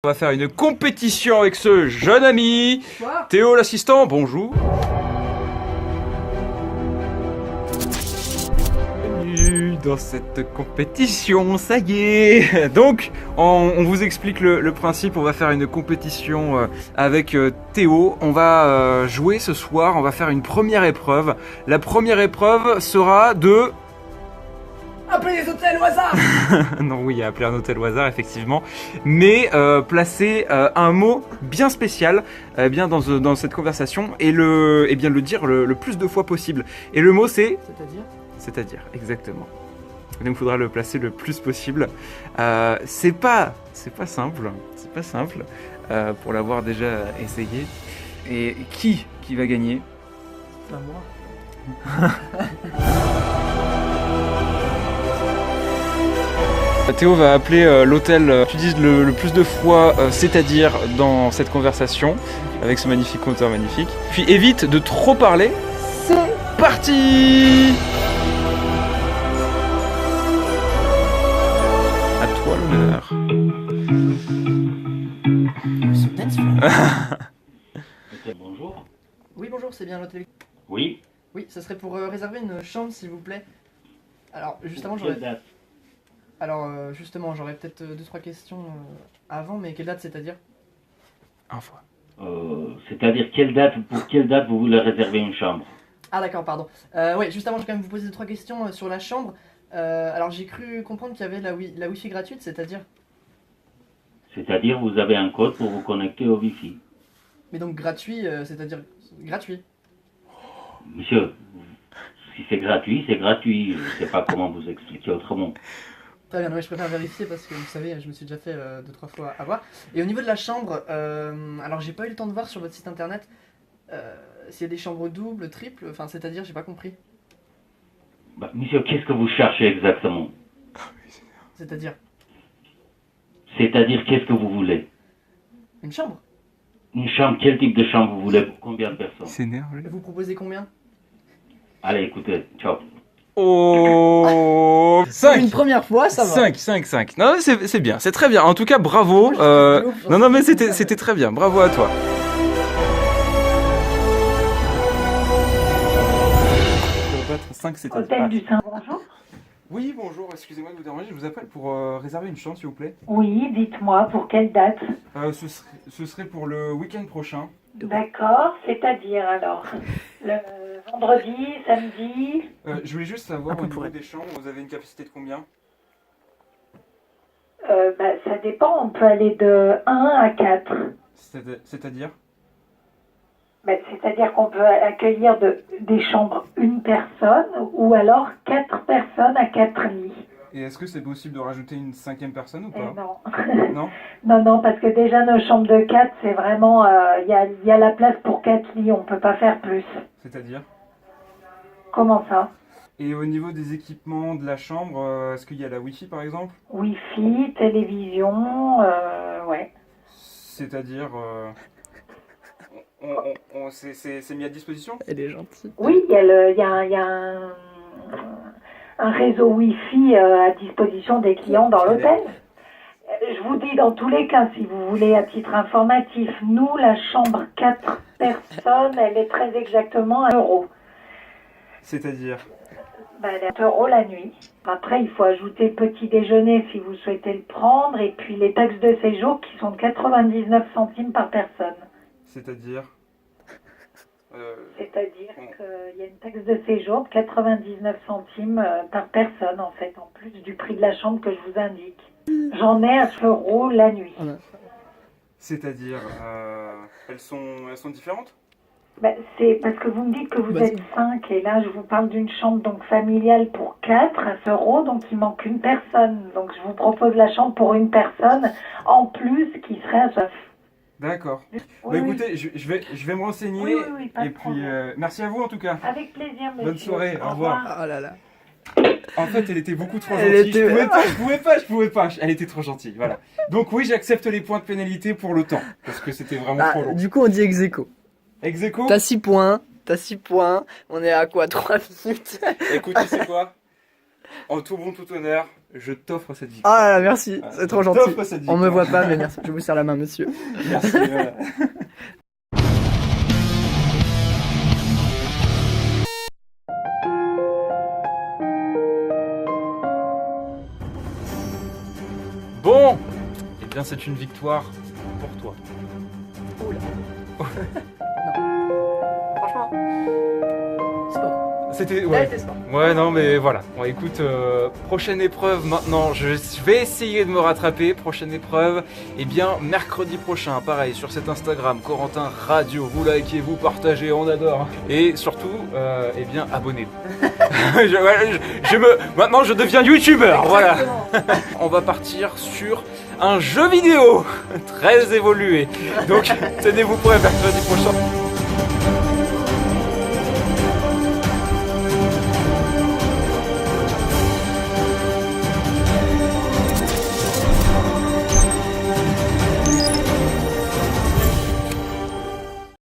On va faire une compétition avec ce jeune ami. Bonsoir. Théo l'assistant, bonjour. Bienvenue dans cette compétition, ça y est. Donc, on vous explique le principe. On va faire une compétition avec Théo. On va jouer ce soir, on va faire une première épreuve. La première épreuve sera de... Appelez les hôtels au hasard. Non, oui, appeler un hôtel au hasard, effectivement. Mais placer un mot bien spécial bien dans cette conversation et bien le dire le plus de fois possible. Et le mot, c'est... C'est-à-dire ? C'est-à-dire, exactement. Donc, il faudra le placer le plus possible. C'est pas simple. C'est pas simple pour l'avoir déjà essayé. Et qui va gagner ? C'est à moi. Théo va appeler l'hôtel tu dises le plus de fois, c'est-à-dire dans cette conversation, avec ce magnifique compteur magnifique. Puis évite de trop parler. C'est parti! À toi l'honneur. Bonjour. Oui, bonjour, c'est bien l'hôtel. Oui. Oui, ça serait pour réserver une chambre, s'il vous plaît. Alors, justement, Quelle date? j'aurais peut-être 2-3 questions avant, mais quelle date, c'est-à-dire ? Enfin. C'est-à-dire pour quelle date vous voulez réserver une chambre? Ah d'accord, pardon. Oui, justement, je vais quand même vous poser 2-3 questions sur la chambre. Alors, j'ai cru comprendre qu'il y avait la Wi-Fi gratuite, c'est-à-dire ? C'est-à-dire vous avez un code pour vous connecter au Wi-Fi. Mais donc gratuit, c'est-à-dire gratuit. Monsieur, si c'est gratuit, c'est gratuit. Je ne sais pas comment vous expliquer autrement. Très bien, oui, je préfère vérifier parce que vous savez, je me suis déjà fait 2-3 fois avoir. Et au niveau de la chambre, alors j'ai pas eu le temps de voir sur votre site internet s'il y a des chambres doubles, triples, enfin c'est-à-dire, j'ai pas compris. Bah, monsieur, qu'est-ce que vous cherchez exactement? C'est-à-dire C'est-à-dire, qu'est-ce que vous voulez? une chambre. Une chambre, quel type de chambre vous voulez? Pour combien de personnes? Il s'énerve, lui. Vous proposez combien ? Allez, écoutez, ciao. Oh, 5. Une première fois, ça va. 5. Non, c'est bien, c'est très bien. En tout cas, bravo. Non, mais c'était très bien. Bravo à toi. Hôtel du Saint, bonjour. Oui, bonjour, excusez-moi de vous déranger, je vous appelle pour réserver une chambre, s'il vous plaît. Oui, dites-moi, pour quelle date? Ce serait pour le week-end prochain. D'accord, c'est-à-dire alors le vendredi, samedi. Je voulais juste savoir, au niveau des chambres, vous avez une capacité de combien? Ça dépend, on peut aller de 1 à 4. C'est-à-dire? C'est-à-dire qu'on peut accueillir des chambres une personne ou alors 4 personnes à 4 lits. Et est-ce que c'est possible de rajouter une 5e personne ou pas? Non. Non. Non, parce que déjà nos chambres de 4, c'est vraiment, il y a la place pour 4 lits, on peut pas faire plus. C'est-à-dire? Comment ça? Et au niveau des équipements de la chambre, est-ce qu'il y a la Wi-Fi par exemple? Wi-Fi, télévision, ouais. C'est-à-dire, c'est mis à disposition? Elle est gentille. Oui, il y a un réseau Wi-Fi à disposition des clients dans l'hôtel. Je vous dis dans tous les cas, si vous voulez, à titre informatif, nous, la chambre 4 personnes, elle est très exactement à €. C'est-à-dire? Elle est à € la nuit. Après, il faut ajouter petit déjeuner si vous souhaitez le prendre, et puis les taxes de séjour qui sont de 99 centimes par personne. C'est-à-dire? C'est-à-dire qu'il y a une taxe de séjour de 99 centimes par personne, en fait, en plus du prix de la chambre que je vous indique. J'en ai à €, la nuit. C'est-à-dire, elles sont différentes? C'est parce que vous me dites que vous êtes 5, et là, je vous parle d'une chambre donc familiale pour 4 à €, donc il manque une personne. Donc, je vous propose la chambre pour une personne, en plus, qui serait à 9. D'accord. Oui, Écoutez, je vais me renseigner. Oui, pas de et puis, problème. merci à vous en tout cas. Avec plaisir, monsieur. Bonne soirée, au revoir. Oh là là. En fait, elle était beaucoup trop Elle gentille. était- Je pouvais pas. Elle était trop gentille, voilà. Donc oui, j'accepte les points de pénalité pour le temps, parce que c'était vraiment trop long. Du coup, on dit ex aequo. Ex aequo. T'as 6 points. On est à quoi, 3 minutes? Écoute, tu sais quoi? En tout bon, tout honneur, je t'offre cette victoire. Ah là là, merci, c'est trop gentil. T'offre cette On me victoire. voit pas, mais merci. Je vous serre la main, monsieur. Merci. Voilà. Bon, eh bien c'est une victoire pour toi. Oula. Franchement, sport. C'était Ouais. ouais. C'était sport. Ouais non mais voilà. Bon écoute, prochaine épreuve maintenant. Je vais essayer de me rattraper. Prochaine épreuve, eh bien mercredi prochain, pareil sur cet Instagram Corentin Radio. Vous likez, vous partagez, on adore. Et surtout, eh bien abonnez-vous. Maintenant je deviens youtubeur. Voilà. Exactement. On va partir sur un jeu vidéo très évolué. Donc tenez-vous prêts mercredi prochain.